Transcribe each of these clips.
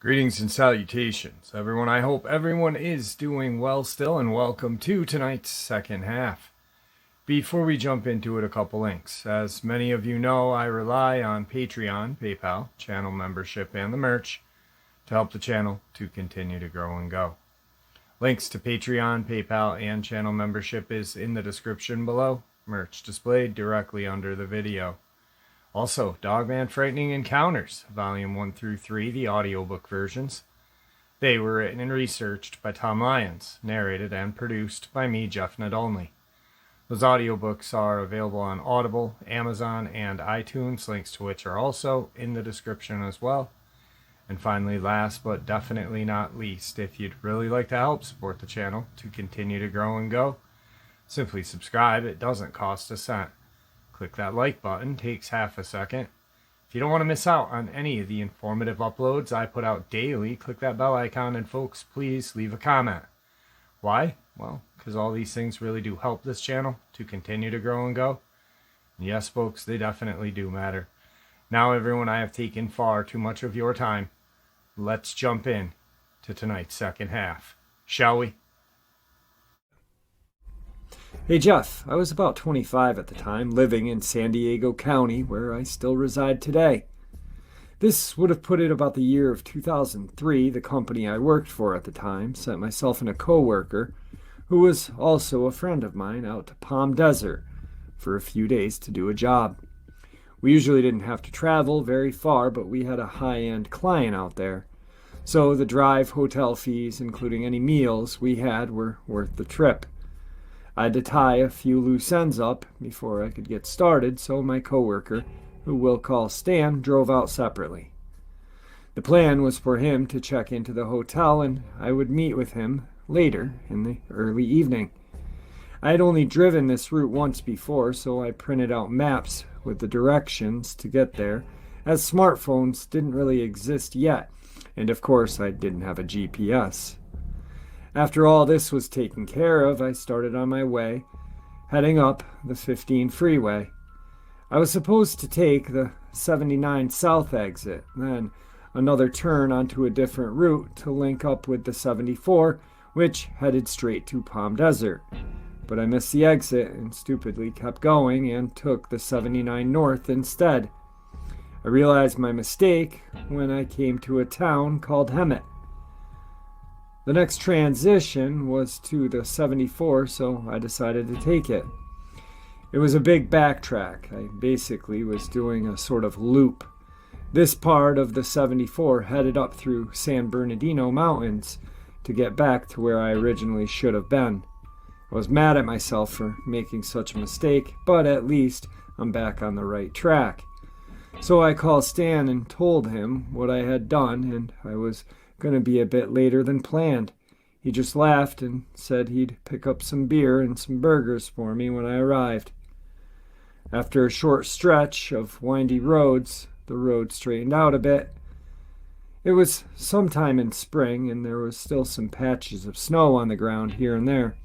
Greetings and salutations, everyone. I hope everyone is doing well still, and welcome to tonight's second half. Before we jump into it, a couple links. As many of you know, I rely on Patreon, PayPal, channel membership, and the merch to help the channel to continue to grow and go. Links to Patreon, PayPal, and channel membership is in the description below. Merch displayed directly under the video. Also, Dogman Frightening Encounters, Volume 1 through 3, the audiobook versions. They were written and researched by Tom Lyons, narrated and produced by me, Jeff Nadolny. Those audiobooks are available on Audible, Amazon, and iTunes, links to which are also in the description as well. And finally, last but definitely not least, if you'd really like to help support the channel to continue to grow and go, simply subscribe. It doesn't cost a cent. Click that like button, takes half a second. If you don't want to miss out on any of the informative uploads I put out daily, click that bell icon, and folks, please leave a comment. Why? Well, because all these things really do help this channel to continue to grow and go. And yes, folks, they definitely do matter. Now, everyone, I have taken far too much of your time. Let's jump in to tonight's second half, shall we? Hey Jeff, I was about 25 at the time, living in San Diego County, where I still reside today. This would have put it about the year of 2003. The company I worked for at the time sent myself and a coworker, who was also a friend of mine, out to Palm Desert for a few days to do a job. We usually didn't have to travel very far, but we had a high-end client out there. So the drive, hotel fees, including any meals we had, were worth the trip. I had to tie a few loose ends up before I could get started, so my coworker, who we'll call Stan, drove out separately. The plan was for him to check into the hotel, and I would meet with him later in the early evening. I had only driven this route once before, so I printed out maps with the directions to get there, as smartphones didn't really exist yet, and of course I didn't have a GPS. After all this was taken care of, I started on my way, heading up the 15 freeway. I was supposed to take the 79 South exit, then another turn onto a different route to link up with the 74, which headed straight to Palm Desert. But I missed the exit and stupidly kept going and took the 79 North instead. I realized my mistake when I came to a town called Hemet. The next transition was to the 74, so I decided to take it. It was a big backtrack. I basically was doing a sort of loop. This part of the 74 headed up through San Bernardino Mountains to get back to where I originally should have been. I was mad at myself for making such a mistake, but at least I'm back on the right track. So I called Stan and told him what I had done, and I was going to be a bit later than planned. He just laughed and said he'd pick up some beer and some burgers for me when I arrived. After a short stretch of windy roads, the road straightened out a bit. It was sometime in spring, and there was still some patches of snow on the ground here and there.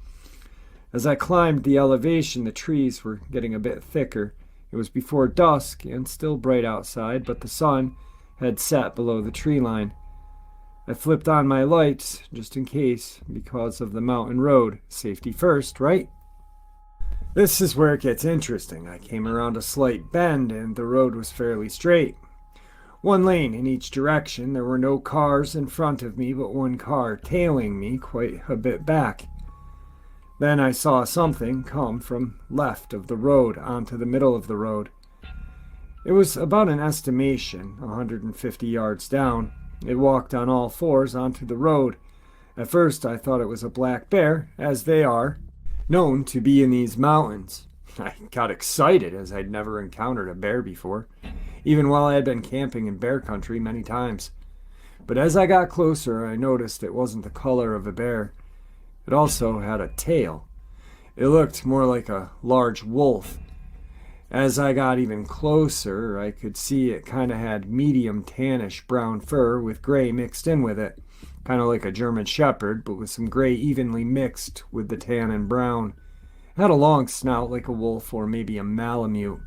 As I climbed the elevation, the trees were getting a bit thicker. It was before dusk and still bright outside, but the sun had set below the tree line. I flipped on my lights just in case, because of the mountain road. Safety first, right? This is where it gets interesting. I came around a slight bend and the road was fairly straight. One lane in each direction. There were no cars in front of me, but one car tailing me quite a bit back. Then I saw something come from left of the road onto the middle of the road. It was about an estimation, 150 yards down. It walked on all fours onto the road. At first I thought it was a black bear, as they are known to be in these mountains. I got excited as I'd never encountered a bear before, even while I had been camping in bear country many times. But as I got closer, I noticed it wasn't the color of a bear. It also had a tail. It looked more like a large wolf. As I got even closer, I could see it kind of had medium tannish brown fur with gray mixed in with it. Kind of like a German Shepherd, but with some gray evenly mixed with the tan and brown. It had a long snout like a wolf or maybe a malamute.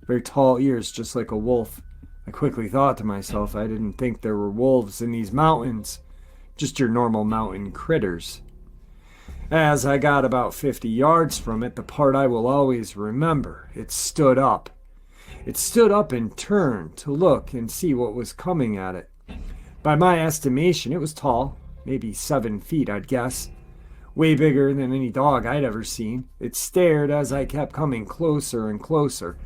Very tall ears just like a wolf. I quickly thought to myself I didn't think there were wolves in these mountains. Just your normal mountain critters. As I got about 50 yards from it, the part I will always remember, it stood up. It stood up and turned to look and see what was coming at it. By my estimation, it was tall, maybe 7 feet, I'd guess. Way bigger than any dog I'd ever seen. It stared as I kept coming closer and closer,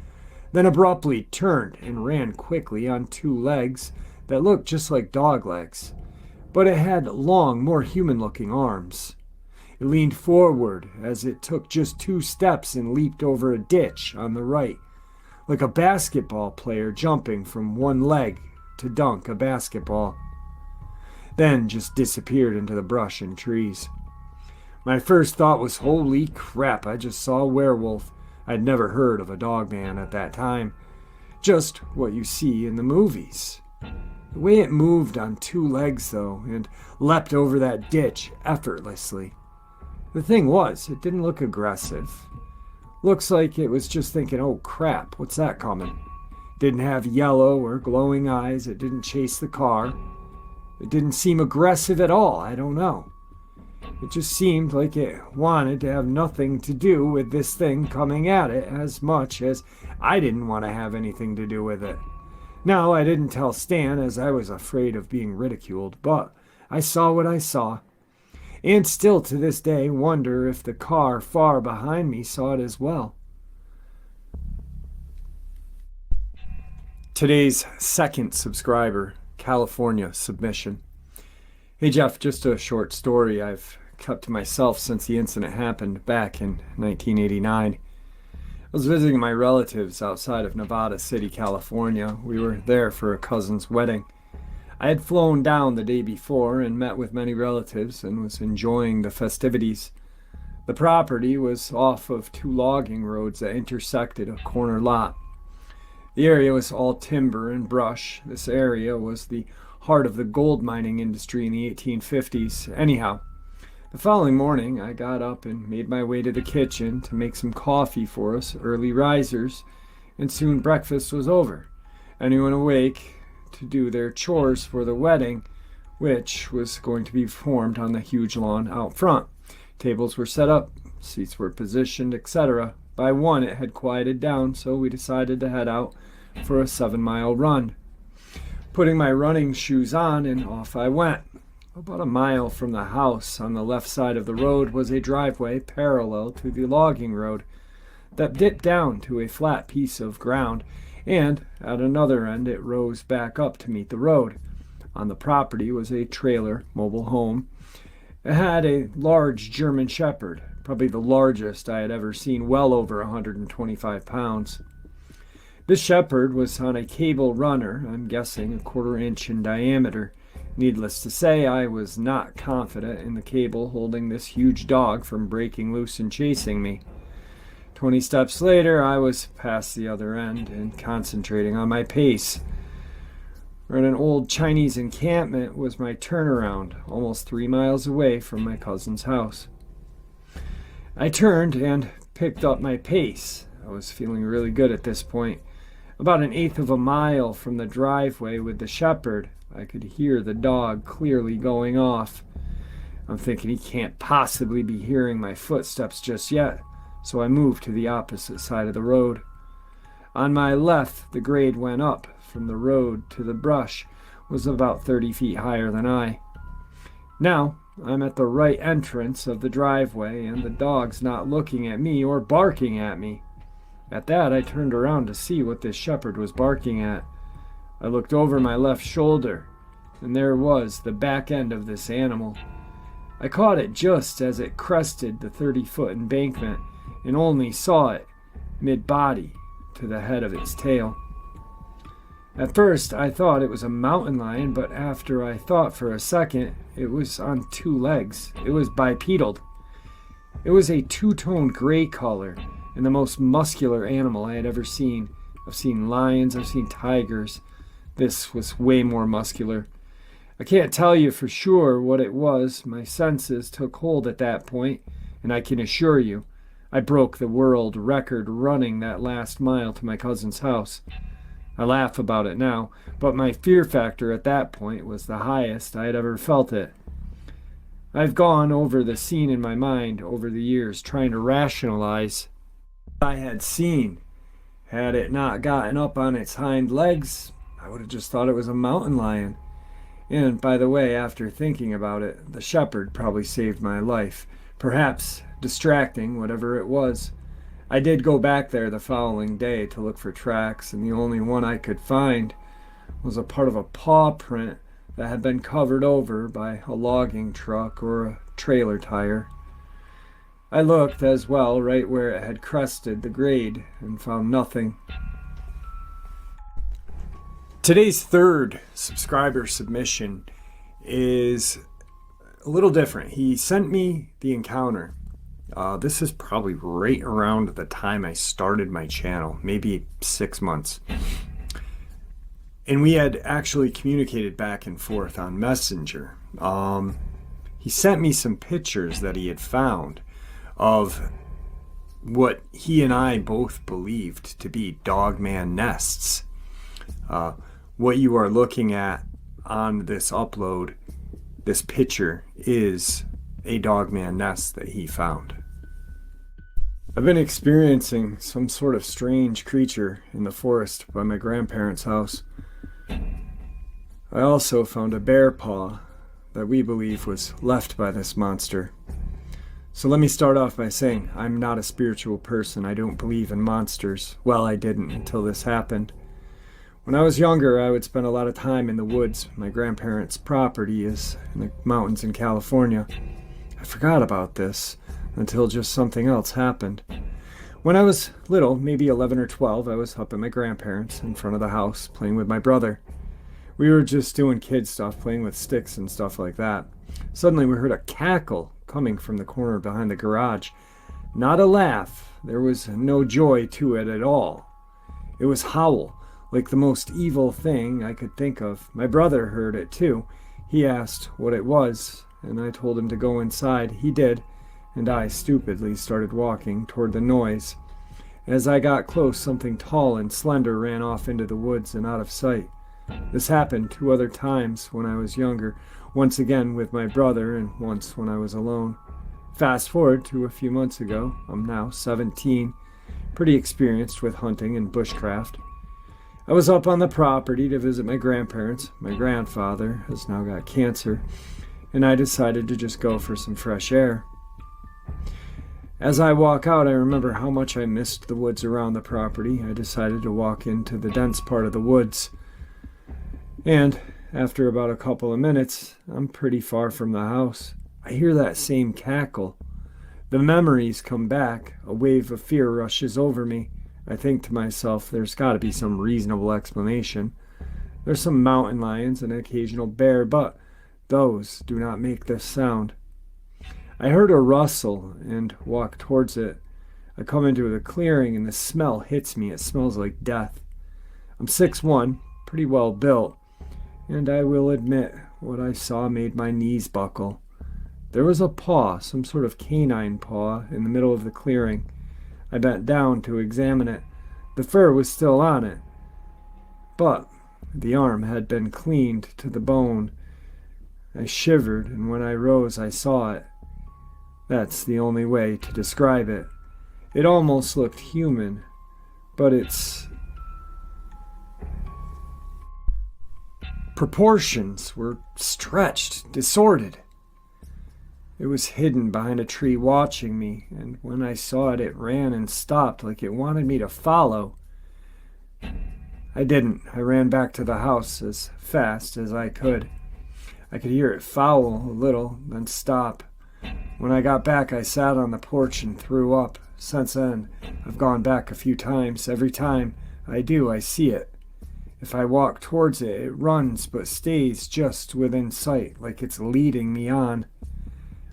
then abruptly turned and ran quickly on 2 legs that looked just like dog legs. But it had long, more human-looking arms. It leaned forward as it took just 2 steps and leaped over a ditch on the right, like a basketball player jumping from one leg to dunk a basketball. Then just disappeared into the brush and trees. My first thought was, holy crap, I just saw a werewolf. I'd never heard of a Dogman at that time. Just what you see in the movies. The way it moved on 2 legs, though, and leapt over that ditch effortlessly. The thing was, it didn't look aggressive. Looks like it was just thinking, oh crap, what's that coming? Didn't have yellow or glowing eyes. It didn't chase the car. It didn't seem aggressive at all. I don't know. It just seemed like it wanted to have nothing to do with this thing coming at it as much as I didn't want to have anything to do with it. Now, I didn't tell Stan as I was afraid of being ridiculed, but I saw what I saw. And still to this day wonder if the car far behind me saw it as well. Today's second subscriber, California submission. Hey Jeff, just a short story I've kept to myself since the incident happened back in 1989. I was visiting my relatives outside of Nevada City, California. We were there for a cousin's wedding. I had flown down the day before and met with many relatives and was enjoying the festivities. The property was off of 2 logging roads that intersected a corner lot. The area was all timber and brush. This area was the heart of the gold mining industry in the 1850s. Anyhow, the following morning I got up and made my way to the kitchen to make some coffee for us early risers, and soon breakfast was over. Anyone awake to do their chores for the wedding, which was going to be performed on the huge lawn out front. Tables were set up, seats were positioned, etc. By 1 it had quieted down, so we decided to head out for a 7-mile run. Putting my running shoes on, and off I went. About a mile from the house on the left side of the road was a driveway parallel to the logging road that dipped down to a flat piece of ground, and at another end it rose back up to meet the road. On the property was a trailer mobile home. It had a large German Shepherd, probably the largest I had ever seen, well over 125 pounds. This Shepherd was on a cable runner, I'm guessing a 1/4 inch in diameter. Needless to say, I was not confident in the cable holding this huge dog from breaking loose and chasing me. 20 steps later, I was past the other end and concentrating on my pace. At an old Chinese encampment was my turnaround, almost 3 miles away from my cousin's house. I turned and picked up my pace. I was feeling really good at this point. About 1/8 of a mile from the driveway with the Shepherd, I could hear the dog clearly going off. I'm thinking he can't possibly be hearing my footsteps just yet, so I moved to the opposite side of the road. On my left, the grade went up. From the road to the brush was about 30 feet higher than I. Now, I'm at the right entrance of the driveway, and the dog's not looking at me or barking at me. At that, I turned around to see what this Shepherd was barking at. I looked over my left shoulder, and there was the back end of this animal. I caught it just as it crested the 30-foot embankment and only saw it mid-body to the head of its tail. At first, I thought it was a mountain lion, but after I thought for a second, it was on 2 legs. It was bipedal. It was a 2-tone gray color and the most muscular animal I had ever seen. I've seen lions, I've seen tigers. This was way more muscular. I can't tell you for sure what it was. My senses took hold at that point, and I can assure you, I broke the world record running that last mile to my cousin's house. I laugh about it now, but my fear factor at that point was the highest I had ever felt it. I've gone over the scene in my mind over the years, trying to rationalize what I had seen. Had it not gotten up on its hind legs, I would have just thought it was a mountain lion. And, by the way, after thinking about it, the shepherd probably saved my life. Perhaps distracting, whatever it was. I did go back there the following day to look for tracks, and the only one I could find was a part of a paw print that had been covered over by a logging truck or a trailer tire. I looked as well right where it had crested the grade and found nothing. Today's third subscriber submission is a little different. He sent me the encounter. This is probably right around the time I started my channel, maybe 6 months. And we had actually communicated back and forth on Messenger. He sent me some pictures that he had found of what he and I both believed to be Dogman nests. What you are looking at on this upload, this picture, is a Dogman nest that he found. I've been experiencing some sort of strange creature in the forest by my grandparents' house. I also found a bear paw that we believe was left by this monster. So let me start off by saying I'm not a spiritual person. I don't believe in monsters. Well, I didn't until this happened. When I was younger, I would spend a lot of time in the woods. My grandparents' property is in the mountains in California. I forgot about this until just something else happened. When I was little, maybe 11 or 12, I was up at my grandparents' in front of the house playing with my brother. We were just doing kid stuff, playing with sticks and stuff like that. Suddenly we heard a cackle coming from the corner behind the garage. Not a laugh. There was no joy to it at all. It was howl, like the most evil thing I could think of. My brother heard it too. He asked what it was, and I told him to go inside. He did, and I stupidly started walking toward the noise. As I got close, something tall and slender ran off into the woods and out of sight. This happened 2 other times when I was younger, once again with my brother and once when I was alone. Fast forward to a few months ago. I'm now 17, pretty experienced with hunting and bushcraft. I was up on the property to visit my grandparents. My grandfather has now got cancer, and I decided to just go for some fresh air. As I walk out, I remember how much I missed the woods around the property. I decided to walk into the dense part of the woods. And after about a couple of minutes, I'm pretty far from the house. I hear that same cackle. The memories come back. A wave of fear rushes over me. I think to myself, there's got to be some reasonable explanation. There's some mountain lions and an occasional bear, but those do not make this sound. I heard a rustle and walk towards it. I come into the clearing and the smell hits me. It smells like death. I'm 6'1", pretty well built, and I will admit what I saw made my knees buckle. There was a paw, some sort of canine paw, in the middle of the clearing. I bent down to examine it. The fur was still on it, but the arm had been cleaned to the bone. I shivered, and when I rose, I saw it. That's the only way to describe it. It almost looked human, but its proportions were stretched, distorted. It was hidden behind a tree watching me, and when I saw it, it ran and stopped like it wanted me to follow. I didn't. I ran back to the house as fast as I could. I could hear it fowl a little, then stop. When I got back, I sat on the porch and threw up. Since then, I've gone back a few times. Every time I do, I see it. If I walk towards it, it runs but stays just within sight, like it's leading me on.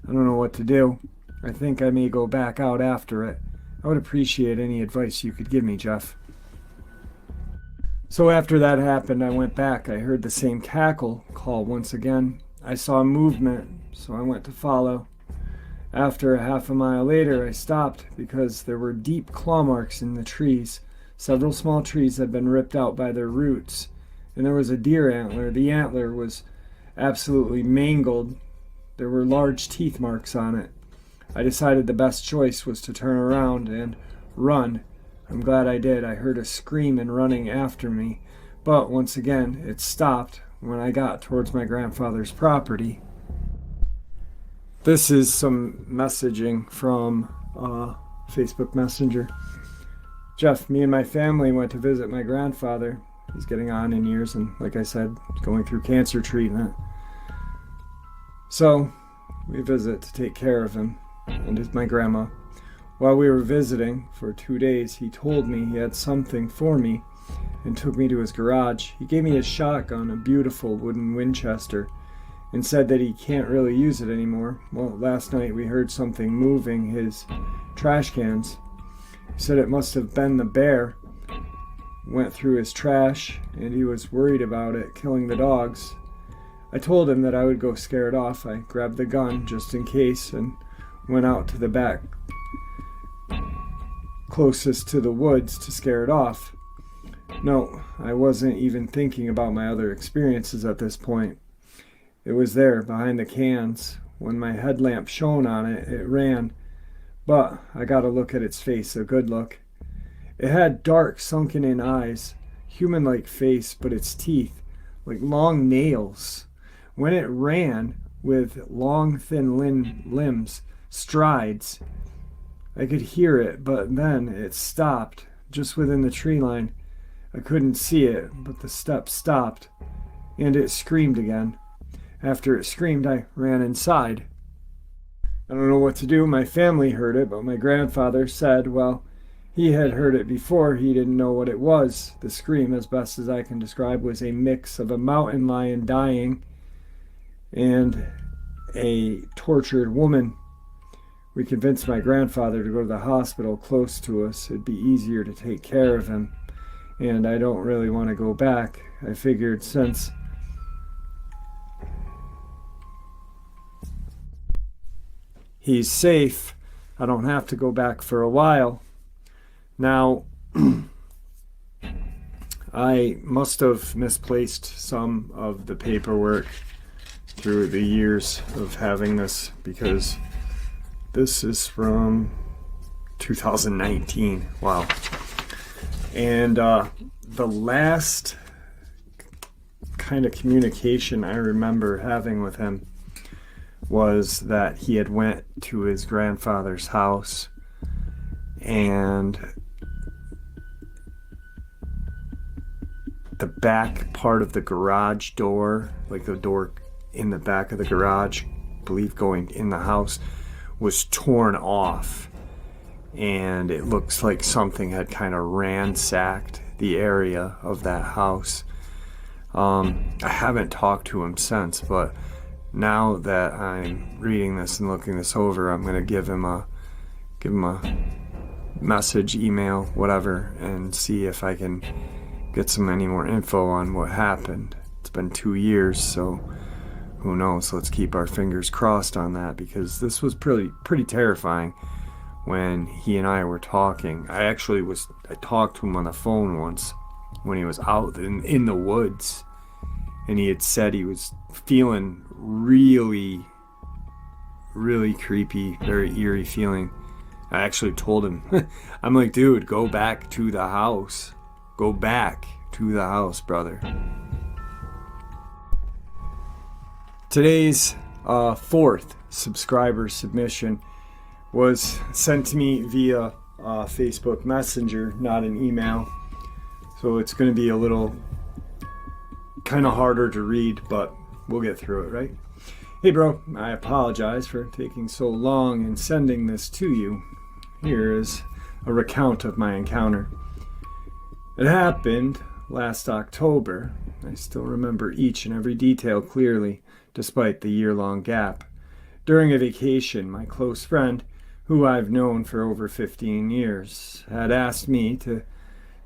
I don't know what to do. I think I may go back out after it. I would appreciate any advice you could give me, Jeff. So after that happened, I went back. I heard the same cackle call once again. I saw movement, so I went to follow. After a half a mile later, I stopped because there were deep claw marks in the trees. Several small trees had been ripped out by their roots, and there was a deer antler. The antler was absolutely mangled. There were large teeth marks on it. I decided the best choice was to turn around and run. I'm glad I did. I heard a scream and running after me, but once again, it stopped when I got towards my grandfather's property. This is some messaging from Facebook Messenger. Jeff, me and my family went to visit my grandfather. He's getting on in years and, like I said, going through cancer treatment. So, we visit to take care of him and my grandma. While we were visiting for 2 days, he told me he had something for me and took me to his garage. He gave me a shotgun, a beautiful wooden Winchester, and said that he can't really use it anymore. Well, last night we heard something moving his trash cans. He said it must have been the bear. Went through his trash, and he was worried about it killing the dogs. I told him that I would go scare it off. I grabbed the gun just in case and went out to the back closest to the woods to scare it off. No, I wasn't even thinking about my other experiences at this point. It was there behind the cans. When my headlamp shone on it, it ran. But I got a look at its face, a good look. It had dark, sunken-in eyes, human-like face, but its teeth, like long nails. When it ran with long, thin limbs, strides, I could hear it, but then it stopped, just within the tree line. I couldn't see it, but the steps stopped, and it screamed again. After it screamed, I ran inside. I don't know what to do. My family heard it, but my grandfather said, well, he had heard it before. He didn't know what it was. The scream, as best as I can describe, was a mix of a mountain lion dying and a tortured woman. We convinced my grandfather to go to the hospital close to us. It'd be easier to take care of him. And I don't really want to go back. I figured since he's safe, I don't have to go back for a while. Now, I must have misplaced some of the paperwork through the years of having this, because this is from 2019. Wow. And the last kind of communication I remember having with him was that he had went to his grandfather's house, and the back part of the garage door, like the door in the back of the garage, I believe going in the house, was torn off. And it looks like something had kind of ransacked the area of that house. I haven't talked to him since, but now that I'm reading this and looking this over, I'm gonna give him a message, email, whatever, and see if I can get any more info on what happened. It's been 2 years, so who knows? Let's keep our fingers crossed on that, because this was pretty terrifying when he and I were talking. I talked to him on the phone once when he was out in the woods, and he had said he was feeling really, really creepy, very eerie feeling. I actually told him, I'm like, dude, go back to the house. Go back to the house, brother. Today's fourth subscriber submission was sent to me via Facebook Messenger, not an email. So it's going to be a little kind of harder to read, but we'll get through it, right? Hey bro, I apologize for taking so long in sending this to you. Here is a recount of my encounter. It happened last October. I still remember each and every detail clearly, despite the year-long gap. During a vacation, my close friend, who I've known for over 15 years, had asked me to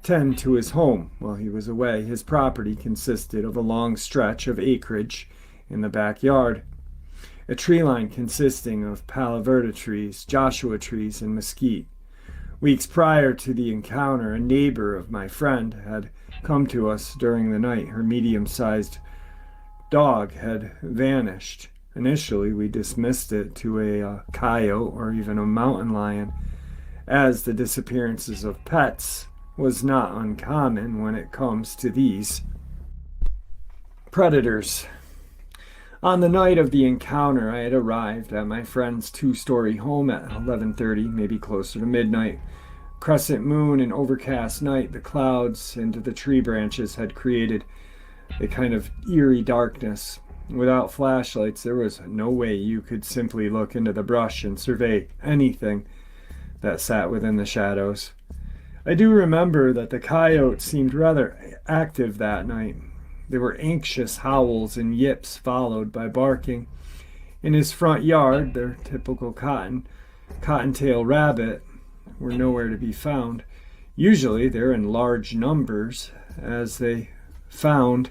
tend to his home while he was away. His property consisted of a long stretch of acreage in the backyard. a tree line consisting of Palo Verde trees, Joshua trees, and mesquite. Weeks prior to the encounter, a neighbor of my friend had come to us during the night. Her medium-sized dog had vanished. Initially, we dismissed it to a coyote or even a mountain lion, as the disappearances of pets was not uncommon when it comes to these predators. On the night of the encounter, I had arrived at my friend's two-story home at 11:30, maybe closer to midnight. Crescent moon and overcast night, the clouds and the tree branches had created a kind of eerie darkness. Without flashlights, there was no way you could simply look into the brush and survey anything that sat within the shadows. I do remember that the coyotes seemed rather active that night. There were anxious howls and yips followed by barking. In his front yard, their typical cottontail rabbit were nowhere to be found. Usually they're in large numbers, as they found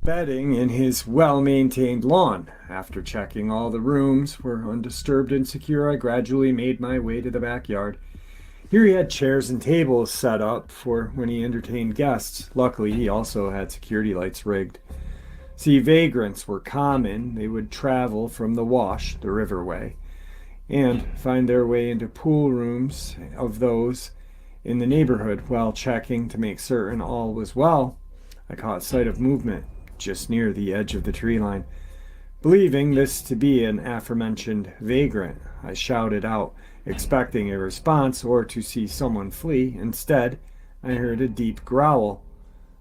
bedding in his well-maintained lawn. After checking all the rooms were undisturbed and secure, I gradually made my way to the backyard. Here he had chairs and tables set up for when he entertained guests. Luckily, he also had security lights rigged. See, vagrants were common. They would travel from the Wash, the riverway, and find their way into pool rooms of those in the neighborhood. While checking to make certain all was well, I caught sight of movement just near the edge of the tree line. Believing this to be an aforementioned vagrant, I shouted out, expecting a response or to see someone flee. Instead, I heard a deep growl.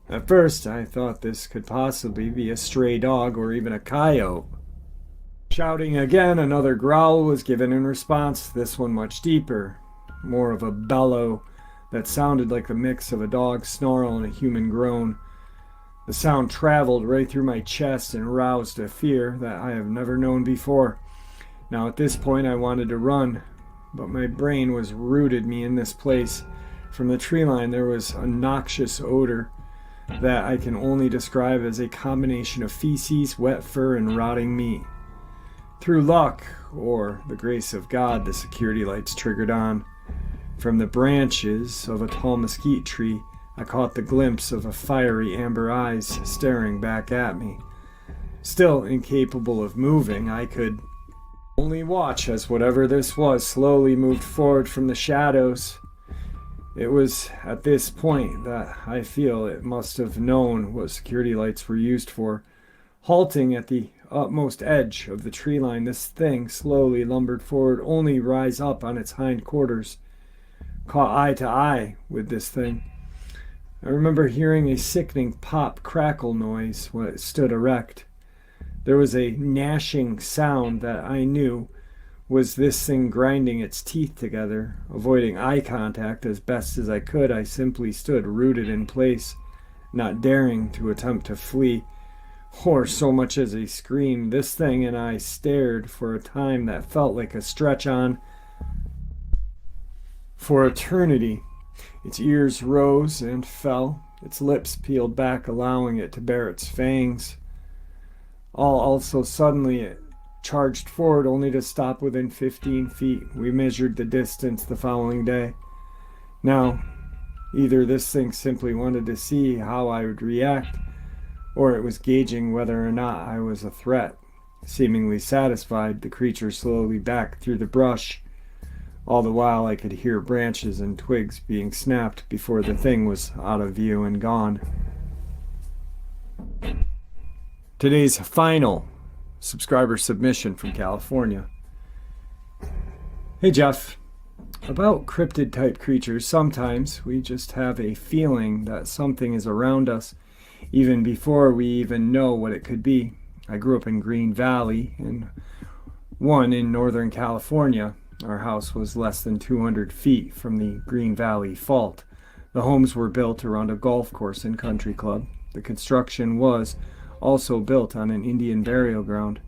At first, I thought this could possibly be a stray dog or even a coyote. Shouting again, another growl was given in response, this one much deeper, more of a bellow that sounded like a mix of a dog's snarl and a human groan. The sound traveled right through my chest and roused a fear that I have never known before. Now at this point I wanted to run, but my brain was rooted me in this place. From the tree line there was a noxious odor that I can only describe as a combination of feces, wet fur, and rotting meat. Through luck, or the grace of God, the security lights triggered on. From the branches of a tall mesquite tree, I caught the glimpse of a fiery amber eyes staring back at me. Still incapable of moving, I could only watch as whatever this was slowly moved forward from the shadows. It was at this point that I feel it must have known what security lights were used for. Halting at the utmost edge of the tree line, this thing slowly lumbered forward, only rise up on its hind quarters. Caught eye to eye with this thing. I remember hearing a sickening pop crackle noise when it stood erect. There was a gnashing sound that I knew was this thing grinding its teeth together. Avoiding eye contact as best as I could, I simply stood rooted in place, not daring to attempt to flee, or so much as a scream. This thing and I stared for a time that felt like a stretch on for eternity. Its ears rose and fell, its lips peeled back, allowing it to bare its fangs. All also suddenly it charged forward, only to stop within 15 feet. We measured the distance the following day. Now, either this thing simply wanted to see how I would react, or it was gauging whether or not I was a threat. Seemingly satisfied, the creature slowly backed through the brush. All the while I could hear branches and twigs being snapped before the thing was out of view and gone. Today's final subscriber submission from California. Hey Jeff, about cryptid type creatures, sometimes we just have a feeling that something is around us even before we even know what it could be. I grew up in Green Valley, and one in Northern California. Our house was less than 200 feet from the Green Valley Fault. The homes were built around a golf course and country club. The construction was also built on an Indian burial ground.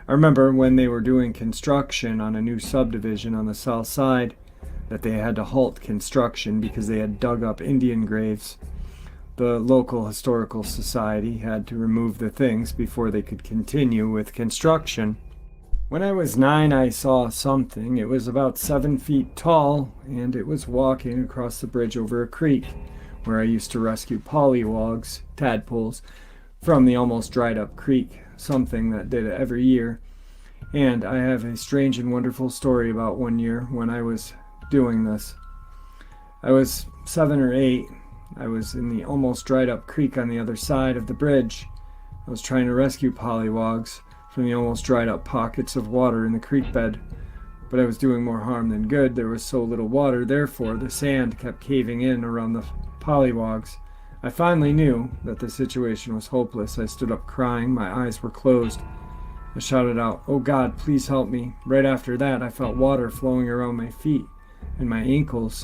I remember when they were doing construction on a new subdivision on the south side that they had to halt construction because they had dug up Indian graves. The local historical society had to remove the things before they could continue with construction. When I was 9, I saw something. It was about 7 feet tall, and it was walking across the bridge over a creek where I used to rescue pollywogs, tadpoles, from the almost dried up creek, something that did it every year. And I have a strange and wonderful story about one year when I was doing this. I was 7 or 8. I was in the almost dried up creek on the other side of the bridge. I was trying to rescue pollywogs from the almost dried up pockets of water in the creek bed. But I was doing more harm than good. There was so little water, therefore the sand kept caving in around the pollywogs. I finally knew that the situation was hopeless. I stood up crying. My eyes were closed. I shouted out, "Oh God, please help me." Right after that, I felt water flowing around my feet and my ankles,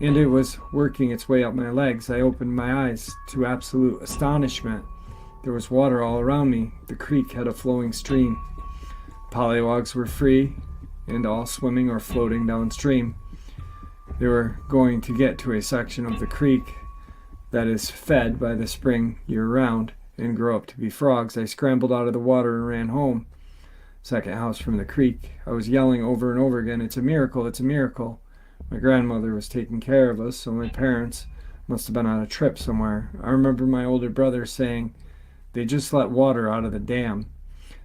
and it was working its way up my legs. I opened my eyes to absolute astonishment. There was water all around me. The creek had a flowing stream. Pollywogs were free and all swimming or floating downstream. They were going to get to a section of the creek that is fed by the spring year-round and grow up to be frogs. I scrambled out of the water and ran home. Second house from the creek. I was yelling over and over again, "It's a miracle, it's a miracle." My grandmother was taking care of us, so my parents must have been on a trip somewhere. I remember my older brother saying, "They just let water out of the dam."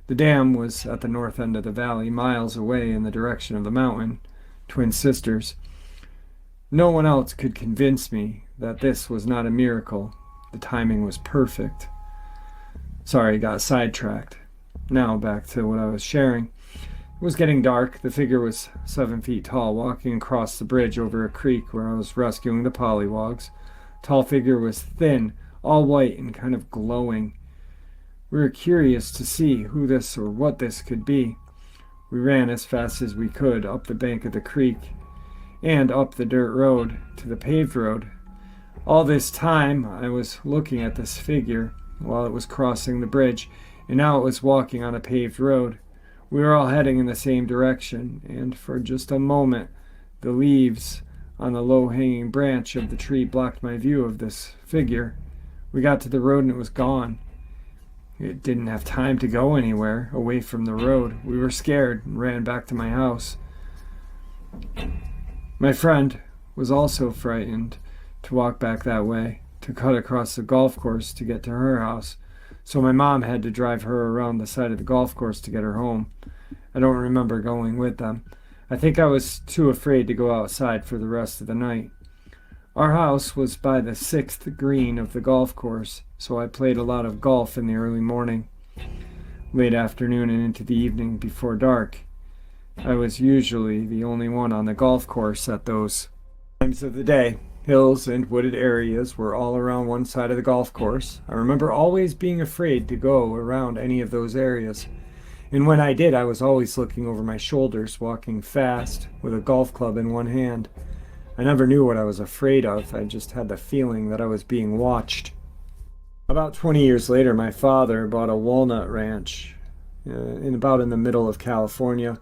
The dam was at the north end of the valley, miles away in the direction of the mountain. Twin sisters. No one else could convince me that this was not a miracle. The timing was perfect. Sorry, got sidetracked. Now back to what I was sharing. It was getting dark. The figure was 7 feet tall, walking across the bridge over a creek where I was rescuing the pollywogs. Tall figure was thin, all white and kind of glowing. We were curious to see who this or what this could be. We ran as fast as we could up the bank of the creek and up the dirt road to the paved road. All this time I was looking at this figure while it was crossing the bridge, and now it was walking on a paved road. We were all heading in the same direction, and for just a moment the leaves on the low-hanging branch of the tree blocked my view of this figure. We got to the road and it was gone. It didn't have time to go anywhere away from the road. We were scared and ran back to my house. My friend was also frightened to walk back that way, to cut across the golf course to get to her house, so my mom had to drive her around the side of the golf course to get her home. I don't remember going with them. I think I was too afraid to go outside for the rest of the night. Our house was by the 6th green of the golf course, so I played a lot of golf in the early morning, late afternoon, and into the evening before dark. I was usually the only one on the golf course at those times of the day. Hills and wooded areas were all around one side of the golf course. I remember always being afraid to go around any of those areas. And when I did, I was always looking over my shoulders, walking fast with a golf club in one hand. I never knew what I was afraid of. I just had the feeling that I was being watched. About 20 years later, my father bought a walnut ranch in the middle of California.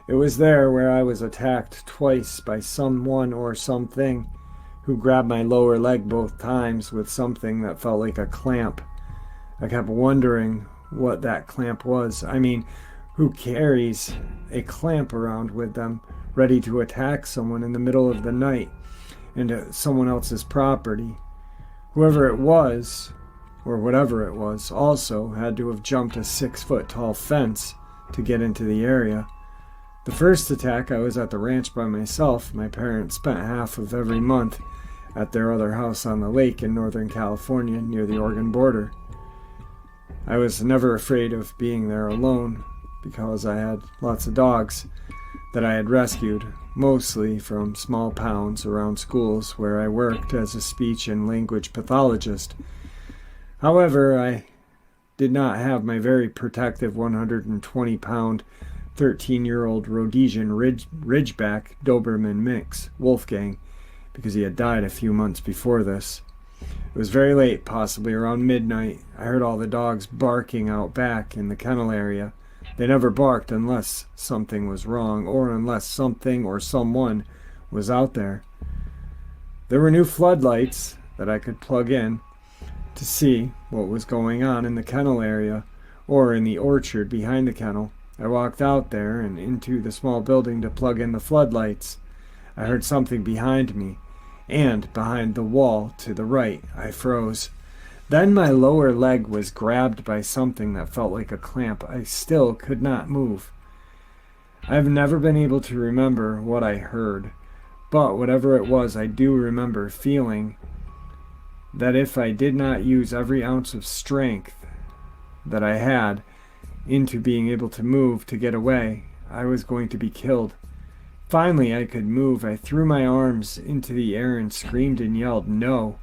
It was there where I was attacked twice by someone or something who grabbed my lower leg both times with something that felt like a clamp. I kept wondering what that clamp was. I mean, who carries a clamp around with them, ready to attack someone in the middle of the night into someone else's property? Whoever it was, or whatever it was, also had to have jumped a 6-foot-tall fence to get into the area. The first attack, I was at the ranch by myself. My parents spent half of every month at their other house on the lake in Northern California near the Oregon border. I was never afraid of being there alone because I had lots of dogs that I had rescued, mostly from small pounds around schools where I worked as a speech and language pathologist. However, I did not have my very protective 120-pound 13-year-old Rhodesian Ridgeback Doberman mix, Wolfgang, because he had died a few months before this. It was very late, possibly around midnight. I heard all the dogs barking out back in the kennel area. They never barked unless something was wrong, or unless something or someone was out there. There were new floodlights that I could plug in to see what was going on in the kennel area or in the orchard behind the kennel. I walked out there and into the small building to plug in the floodlights. I heard something behind me, and behind the wall to the right. I froze. Then my lower leg was grabbed by something that felt like a clamp. I still could not move. I've never been able to remember what I heard, but whatever it was, I do remember feeling that if I did not use every ounce of strength that I had into being able to move to get away, I was going to be killed. Finally, I could move. I threw my arms into the air and screamed and yelled, "No!"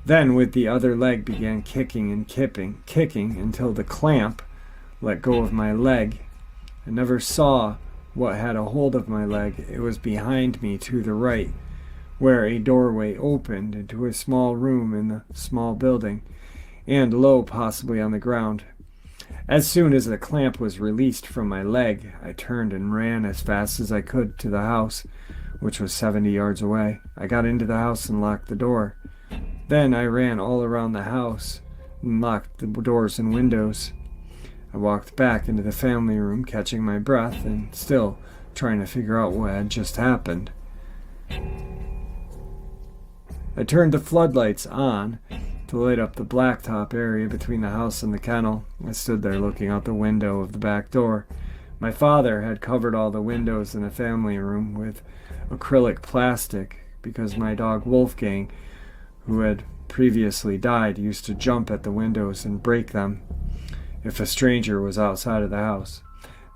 Then, with the other leg, began kicking and kicking until the clamp let go of my leg. I never saw what had a hold of my leg. It was behind me to the right, where a doorway opened into a small room in the small building, and low, possibly on the ground. As soon as the clamp was released from my leg, I turned and ran as fast as I could to the house, which was 70 yards away. I got into the house and locked the door. Then I ran all around the house and locked the doors and windows. I walked back into the family room, catching my breath and still trying to figure out what had just happened. I turned the floodlights on to light up the blacktop area between the house and the kennel. I stood there looking out the window of the back door. My father had covered all the windows in the family room with acrylic plastic because my dog Wolfgang, who had previously died, used to jump at the windows and break them if a stranger was outside of the house.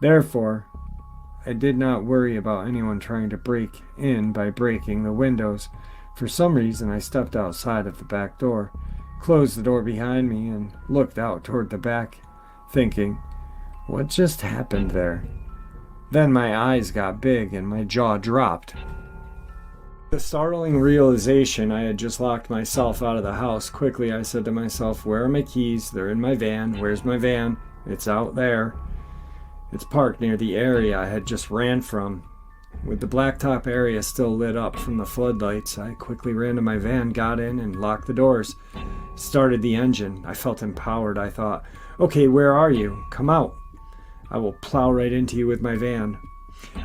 Therefore, I did not worry about anyone trying to break in by breaking the windows. For some reason, I stepped outside of the back door, closed the door behind me, and looked out toward the back, thinking, what just happened there? Then my eyes got big and my jaw dropped. The startling realization I had just locked myself out of the house. Quickly I said to myself, where are my keys? They're in my van. Where's my van? It's out there. It's parked near the area I had just ran from. With the blacktop area still lit up from the floodlights, I quickly ran to my van, got in, and locked the doors. Started the engine. I felt empowered. I thought, okay, where are you? Come out. I will plow right into you with my van.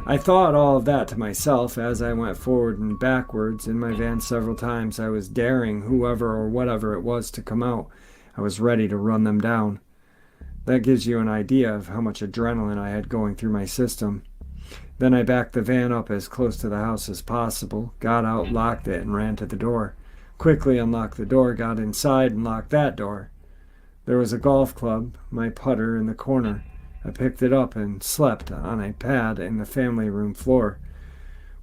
I thought all of that to myself as I went forward and backwards in my van several times. I was daring whoever or whatever it was to come out. I was ready to run them down. That gives you an idea of how much adrenaline I had going through my system. Then I backed the van up as close to the house as possible, got out, locked it, and ran to the door. Quickly unlocked the door, got inside, and locked that door. There was a golf club, my putter, in the corner. I picked it up and slept on a pad in the family room floor,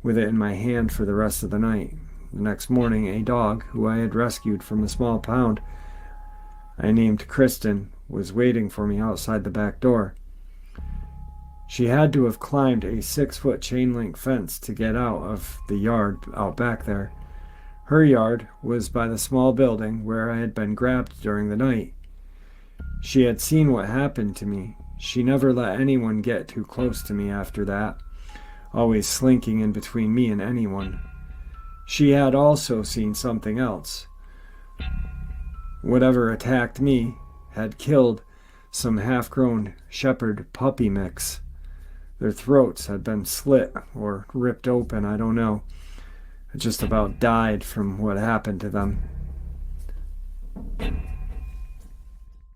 with it in my hand for the rest of the night. The next morning, a dog, who I had rescued from a small pound I named Kristen, was waiting for me outside the back door. She had to have climbed a 6-foot chain-link fence to get out of the yard out back there. Her yard was by the small building where I had been grabbed during the night. She had seen what happened to me. She never let anyone get too close to me after that, always slinking in between me and anyone. She had also seen something else. Whatever attacked me had killed some half-grown shepherd puppy mix. Their throats had been slit or ripped open, I don't know. I just about died from what happened to them.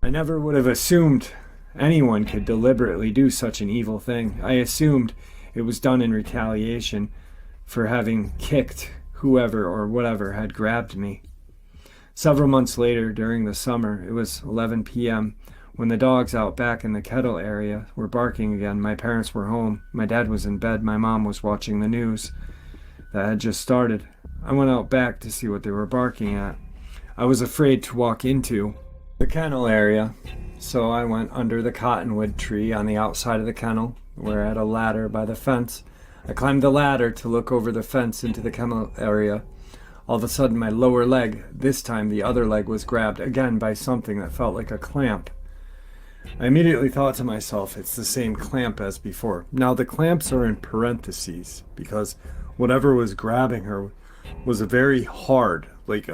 I never would have assumed anyone could deliberately do such an evil thing. I assumed it was done in retaliation for having kicked whoever or whatever had grabbed me. Several months later, during the summer, it was 11 p.m., when the dogs out back in the kettle area were barking again. My parents were home. My dad was in bed. My mom was watching the news that had just started. I went out back to see what they were barking at. I was afraid to walk into the kennel area, so I went under the cottonwood tree on the outside of the kennel, where I had a ladder by the fence. I climbed the ladder to look over the fence into the kennel area. All of a sudden, my lower leg, this time the other leg, was grabbed again by something that felt like a clamp. I immediately thought to myself, it's the same clamp as before. Now, the clamps are in parentheses because whatever was grabbing her was very hard, like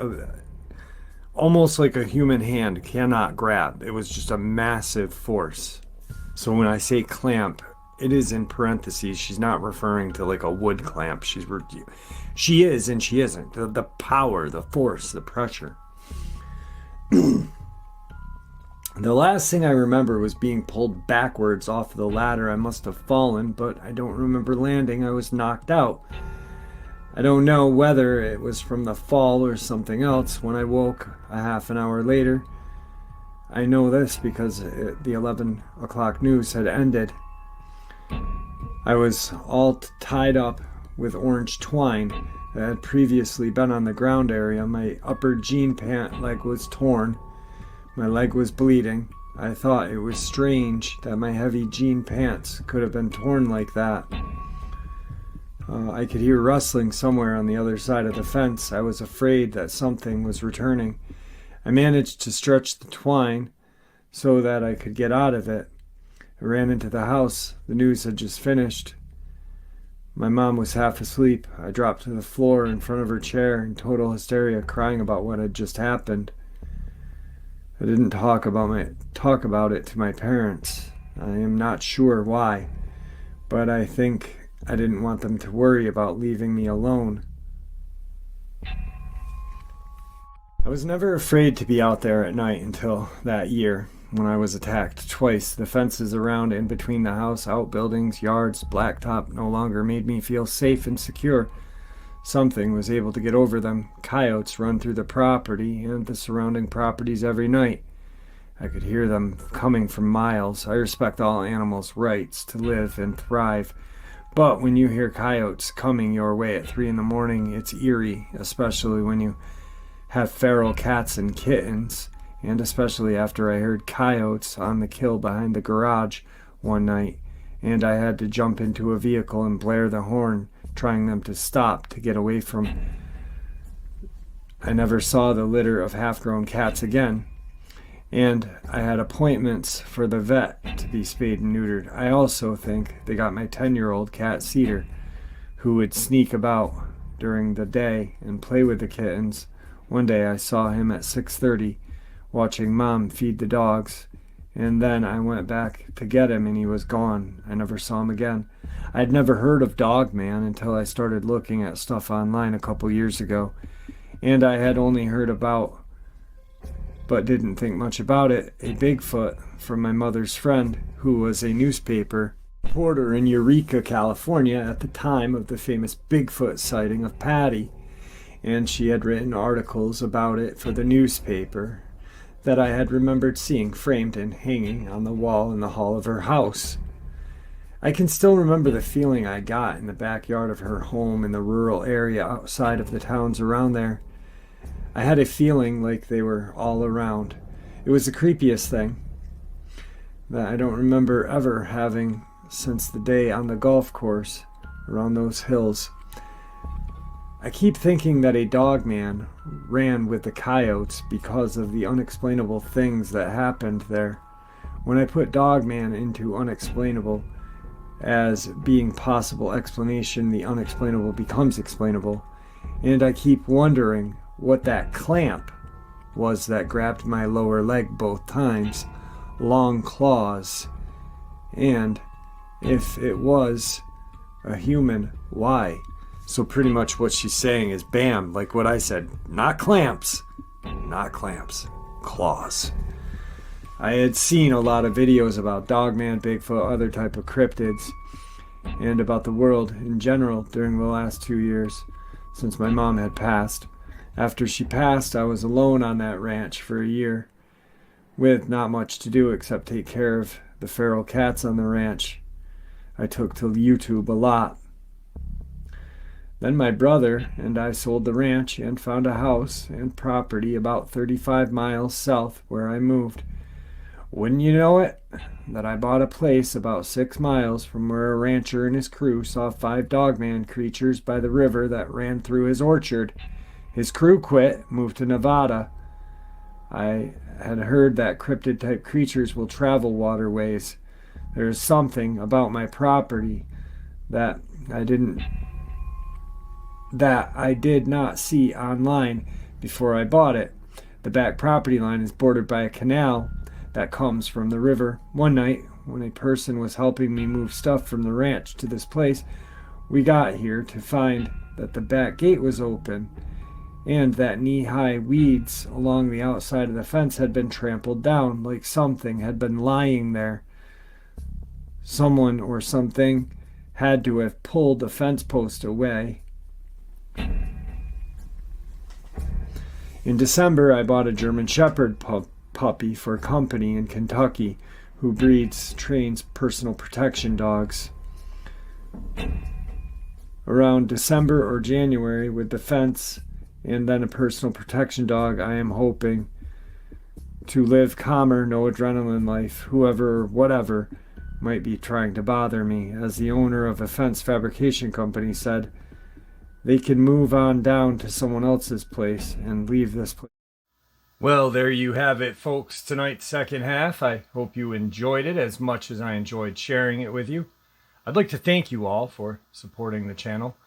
almost like a human hand cannot grab. It was just a massive force. So when I say clamp, it is in parentheses. She's not referring to like a wood clamp. She is and she isn't. The power, the force, the pressure. The last thing I remember was being pulled backwards off the ladder. I must have fallen, but I don't remember landing. I was knocked out. I don't know whether it was from the fall or something else. When I woke a half an hour later, I know this because the 11 o'clock news had ended. I was all tied up with orange twine that had previously been on the ground area. My upper jean pant leg was torn. My leg was bleeding. I thought it was strange that my heavy jean pants could have been torn like that. I could hear rustling somewhere on the other side of the fence. I was afraid that something was returning. I managed to stretch the twine so that I could get out of it. I ran into the house. The news had just finished. My mom was half asleep. I dropped to the floor in front of her chair in total hysteria, crying about what had just happened. I didn't talk about it to my parents. I am not sure why, but I think I didn't want them to worry about leaving me alone. I was never afraid to be out there at night until that year when I was attacked twice. The fences around and between the house, outbuildings, yards, blacktop no longer made me feel safe and secure. Something was able to get over them. Coyotes run through the property and the surrounding properties every night. I could hear them coming from miles. I respect all animals' rights to live and thrive. But when you hear coyotes coming your way at 3 a.m, it's eerie, especially when you have feral cats and kittens, and especially after I heard coyotes on the kill behind the garage one night, and I had to jump into a vehicle and blare the horn, trying them to stop to get away from. I never saw the litter of half-grown cats again, and I had appointments for the vet to be spayed and neutered. I also think they got my 10-year-old cat Cedar, who would sneak about during the day and play with the kittens. One day I saw him at 6:30 watching Mom feed the dogs, and then I went back to get him and he was gone. I never saw him again. I'd never heard of Dogman until I started looking at stuff online a couple years ago, and I had only heard about, but didn't think much about it, a Bigfoot from my mother's friend, who was a newspaper reporter in Eureka, California at the time of the famous Bigfoot sighting of Patty, and she had written articles about it for the newspaper that I had remembered seeing framed and hanging on the wall in the hall of her house. I can still remember the feeling I got in the backyard of her home in the rural area outside of the towns around there. I had a feeling like they were all around. It was the creepiest thing that I don't remember ever having since the day on the golf course around those hills. I keep thinking that a dogman ran with the coyotes because of the unexplainable things that happened there. When I put dogman into unexplainable as being possible explanation, the unexplainable becomes explainable. And I keep wondering what that clamp was that grabbed my lower leg both times. Long claws. And if it was a human, why? So pretty much what she's saying is bam, like what I said, not clamps, claws. I had seen a lot of videos about Dogman, Bigfoot, other type of cryptids, and about the world in general during the last 2 years since my mom had passed. After she passed, I was alone on that ranch for a year with not much to do except take care of the feral cats on the ranch. I took to YouTube a lot. Then my brother and I sold the ranch and found a house and property about 35 miles south where I moved. Wouldn't you know it, that I bought a place about 6 miles from where a rancher and his crew saw 5 dogman creatures by the river that ran through his orchard. His crew quit, moved to Nevada. I had heard that cryptid-type creatures will travel waterways. There is something about my property that I did not see online. before I bought it. The back property line is bordered by a canal that comes from the river. One night, when a person was helping me move stuff from the ranch to this place, we got here to find that the back gate was open and that knee-high weeds along the outside of the fence had been trampled down, like something had been lying there. Someone or something had to have pulled the fence post away. In December, I bought a German Shepherd puppy for a company in Kentucky who trains personal protection dogs. Around December or January, with the fence and then a personal protection dog, I am hoping to live calmer, no adrenaline life, whoever or whatever might be trying to bother me. As the owner of a fence fabrication company said, they can move on down to someone else's place and leave this place. Well, there you have it, folks. Tonight's second half. I hope you enjoyed it as much as I enjoyed sharing it with you. I'd like to thank you all for supporting the channel.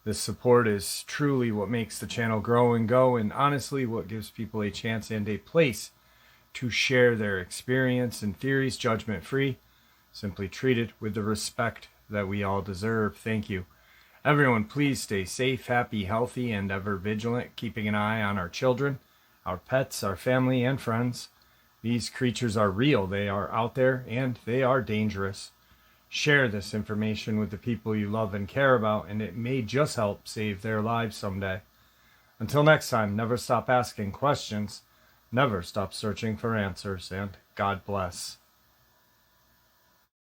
This support is truly what makes the channel grow and go, and honestly what gives people a chance and a place to share their experience and theories judgment-free, simply treated with the respect that we all deserve. Thank you. Everyone, please stay safe, happy, healthy, and ever vigilant, keeping an eye on our children, our pets, our family, and friends. These creatures are real. They are out there, and they are dangerous. Share this information with the people you love and care about, and it may just help save their lives someday. Until next time, never stop asking questions, never stop searching for answers, and God bless.